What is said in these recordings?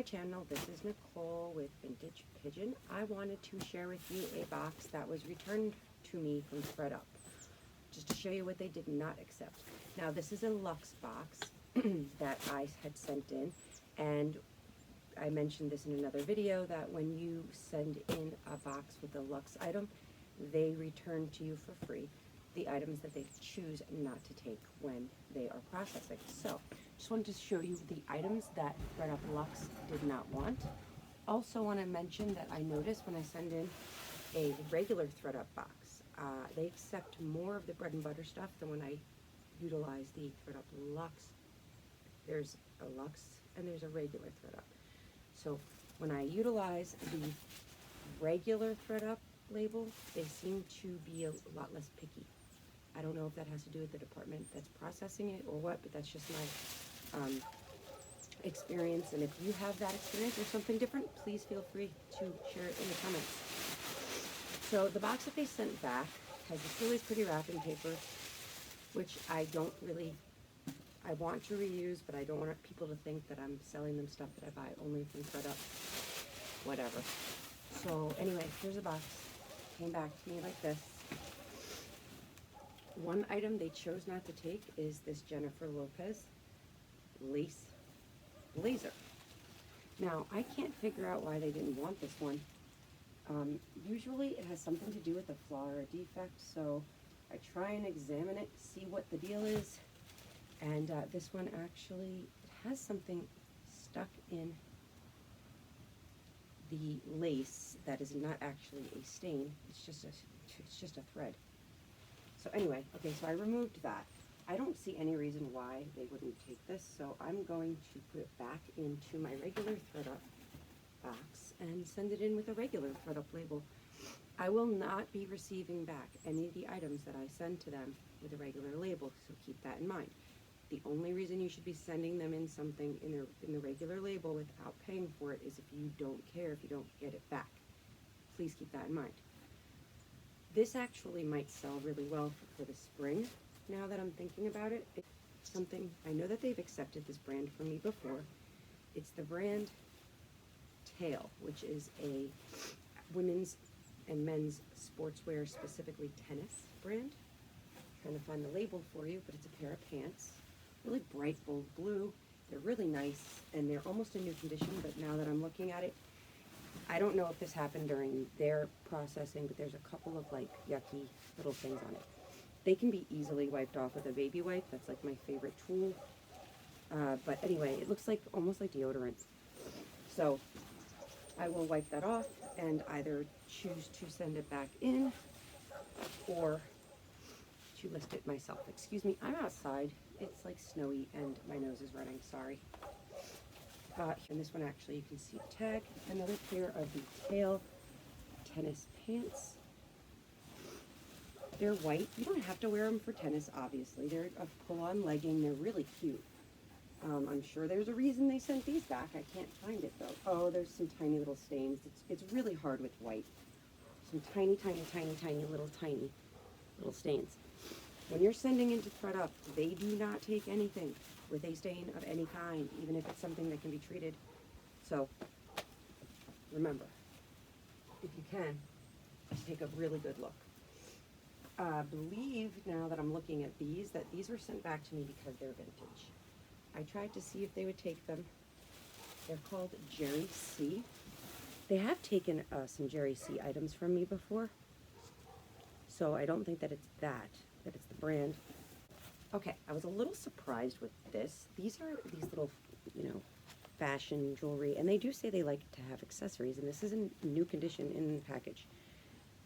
channel. This is Nicole with Vintage Pigeon. I wanted to share with you a box that was returned to me from ThredUP, just to show you what they did not accept. Now, this is a luxe box that I had sent in, and I mentioned this in another video, that when you send in a box with a luxe item, they return to you for free the items that they choose not to take when they are processing. So, just wanted to show you the items that ThredUP Luxe did not want. Also want to mention that I noticed when I send in a regular ThredUP box, they accept more of the bread and butter stuff than when I utilize the ThredUP Luxe. There's a Luxe and there's a regular ThredUP. So when I utilize the regular ThredUP label, they seem to be a lot less picky. I don't know if that has to do with the department that's processing it or what, but that's just my experience. And if you have that experience or something different, please feel free to share it in the comments. So the box that they sent back has this really pretty wrapping paper, which I want to reuse, but I don't want people to think that I'm selling them stuff that I buy only from ThredUP, whatever. So anyway, here's a box. Came back to me like this. One item they chose not to take is this Jennifer Lopez lace blazer. Now, I can't figure out why they didn't want this one. Usually it has something to do with a flaw or a defect, so I try and examine it, see what the deal is. And this one actually, it has something stuck in the lace that is not actually a stain. It's just a thread. So anyway, okay, so I removed that. I don't see any reason why they wouldn't take this, so I'm going to put it back into my regular ThredUP box and send it in with a regular ThredUP label. I will not be receiving back any of the items that I send to them with a regular label, so keep that in mind. The only reason you should be sending them in something in the regular label without paying for it is if you don't care if you don't get it back. Please keep that in mind. This actually might sell really well for the spring, now that I'm thinking about it. It's something, I know that they've accepted this brand from me before. It's the brand Tail, which is a women's and men's sportswear, specifically tennis brand. I'm trying to find the label for you, but it's a pair of pants. Really bright, bold blue. They're really nice, and they're almost in new condition, but now that I'm looking at it, I don't know if this happened during their processing, but there's a couple of like yucky little things on it. They can be easily wiped off with a baby wipe. That's like my favorite tool. But anyway, it looks like almost like deodorant. So I will wipe that off and either choose to send it back in or to list it myself. Excuse me, I'm outside. It's like snowy and my nose is running, sorry. And this one actually, you can see the tag. Another pair of the Tail tennis pants. They're white. You don't have to wear them for tennis, obviously. They're a pull-on legging. They're really cute. I'm sure there's a reason they sent these back. I can't find it, though. Oh, there's some tiny little stains. It's really hard with white. Some tiny little stains. When you're sending into ThredUP, they do not take anything with a stain of any kind, even if it's something that can be treated. So, remember, if you can, take a really good look. I believe, now that I'm looking at these, that these were sent back to me because they're vintage. I tried to see if they would take them. They're called Jerry C. They have taken some Jerry C items from me before, so I don't think that it's that it's the brand. Okay, I was a little surprised with this. These are these little, fashion jewelry, and they do say they like to have accessories, and this is in new condition in the package.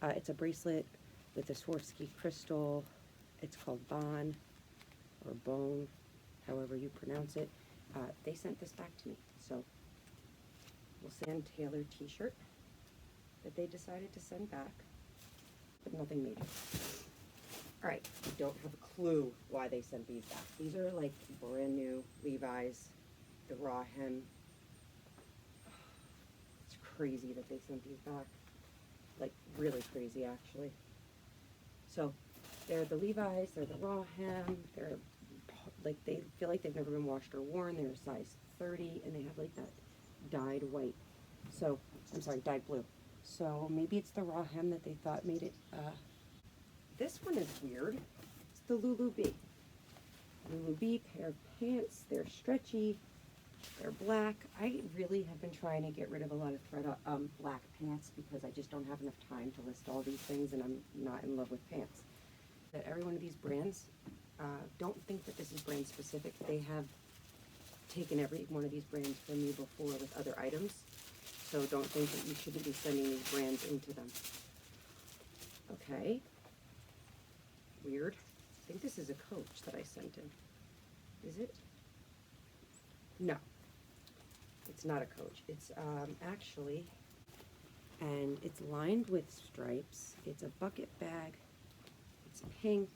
It's a bracelet with a Swarovski crystal. It's called Bon, or Bone, however you pronounce it. They sent this back to me, so we'll send tailored t-shirt that they decided to send back, but nothing major. All right, I don't have a clue why they sent these back. These are like brand new Levi's, the raw hem. It's crazy that they sent these back. Like really crazy, actually. So they're the Levi's, they're the raw hem, they're like, they feel like they've never been washed or worn. They're a size 30, and they have like that dyed white. So, I'm sorry, dyed blue. So maybe it's the raw hem that they thought made it, this one is weird. It's the Lulu Bee. Lulu Bee pair of pants. They're stretchy. They're black. I really have been trying to get rid of a lot of black pants because I just don't have enough time to list all these things, and I'm not in love with pants. That every one of these brands, don't think that this is brand specific. They have taken every one of these brands from me before with other items, so don't think that you shouldn't be sending these brands into them. Okay. Weird. I think this is a Coach that I sent in. Is it? No. It's not a Coach. It's actually, and it's lined with stripes. It's a bucket bag. It's pink.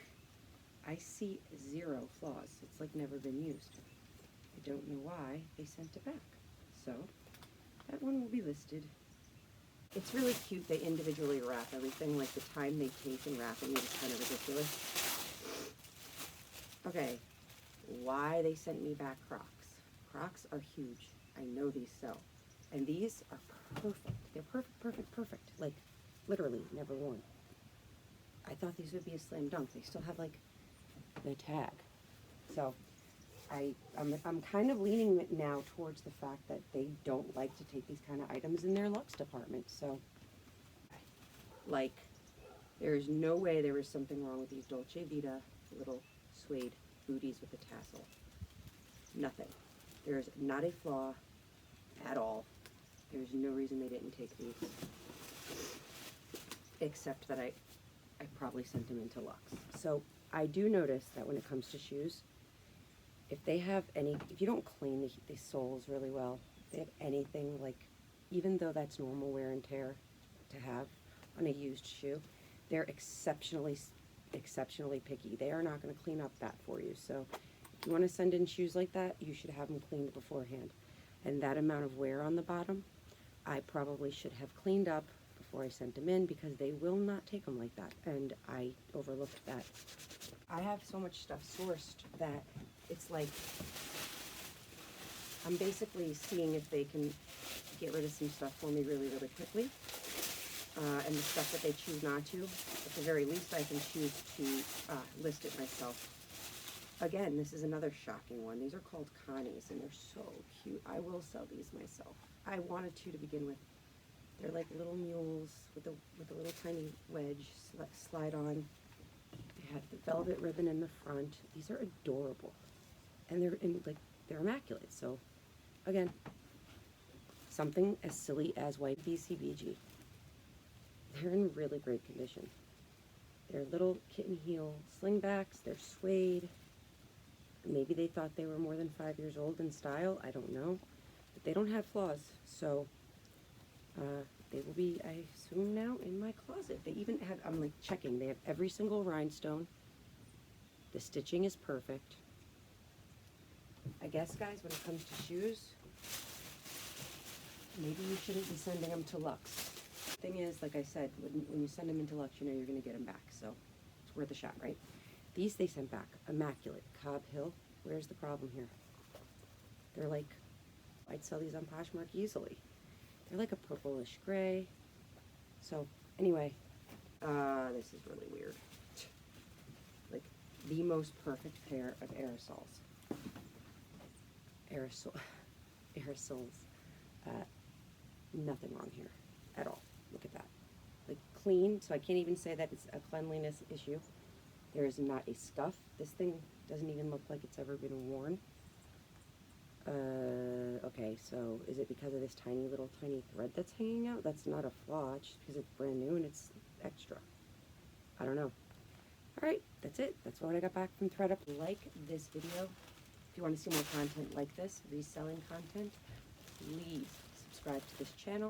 I see 0 flaws. It's like never been used. I don't know why they sent it back. So that one will be listed. It's really cute. They individually wrap everything. Like the time they take in wrapping it is kind of ridiculous. Okay, why they sent me back Crocs. Crocs are huge. I know these sell. And these are perfect. They're perfect, perfect, perfect. Like, literally, never worn. I thought these would be a slam dunk. They still have, like, the tag. So, I'm kind of leaning now towards the fact that they don't like to take these kind of items in their Luxe department. So, like, there's no way there was something wrong with these Dolce Vita little suede booties with the tassel. Nothing. There's not a flaw at all. There's no reason they didn't take these. Except that I probably sent them into Luxe. So I do notice that when it comes to shoes, if they have any, if you don't clean the soles really well, if they have anything like, even though that's normal wear and tear to have on a used shoe, they're exceptionally picky. They are not going to clean up that for you. So if you want to send in shoes like that, you should have them cleaned beforehand. And that amount of wear on the bottom, I probably should have cleaned up before I sent them in, because they will not take them like that. And I overlooked that. I have so much stuff sourced that it's like I'm basically seeing if they can get rid of some stuff for me really, really quickly. And the stuff that they choose not to, at the very least, I can choose to list it myself. Again, this is another shocking one. These are called Connies, and they're so cute. I will sell these myself. I wanted to begin with. They're like little mules with a little tiny wedge slide on. They have the velvet ribbon in the front. These are adorable, and they're immaculate. So, again, something as silly as white BCBG. They're in really great condition. They're little kitten heel slingbacks. They're suede. Maybe they thought they were more than 5 years old in style. I don't know. But they don't have flaws. So they will be, I assume, now in my closet. They even have, I'm like checking, they have every single rhinestone. The stitching is perfect. I guess, guys, when it comes to shoes, maybe you shouldn't be sending them to Luxe. Thing is, like I said, when you send them into Luxe, you know you're going to get them back, so it's worth a shot, right? These they sent back, immaculate. Cobb Hill, where's the problem here? They're like, I'd sell these on Poshmark easily. They're like a purplish gray. So anyway, this is really weird. Like the most perfect pair of aerosols. Aerosols. Nothing wrong here at all. Look at that. Like clean, so I can't even say that it's a cleanliness issue. There is not a scuff. This thing doesn't even look like it's ever been worn. Okay, so is it because of this tiny thread that's hanging out? That's not a flaw, it's just because it's brand new and it's extra. I don't know. Alright, that's it. That's what I got back from ThredUP. Like this video. If you want to see more content like this, reselling content, please subscribe to this channel.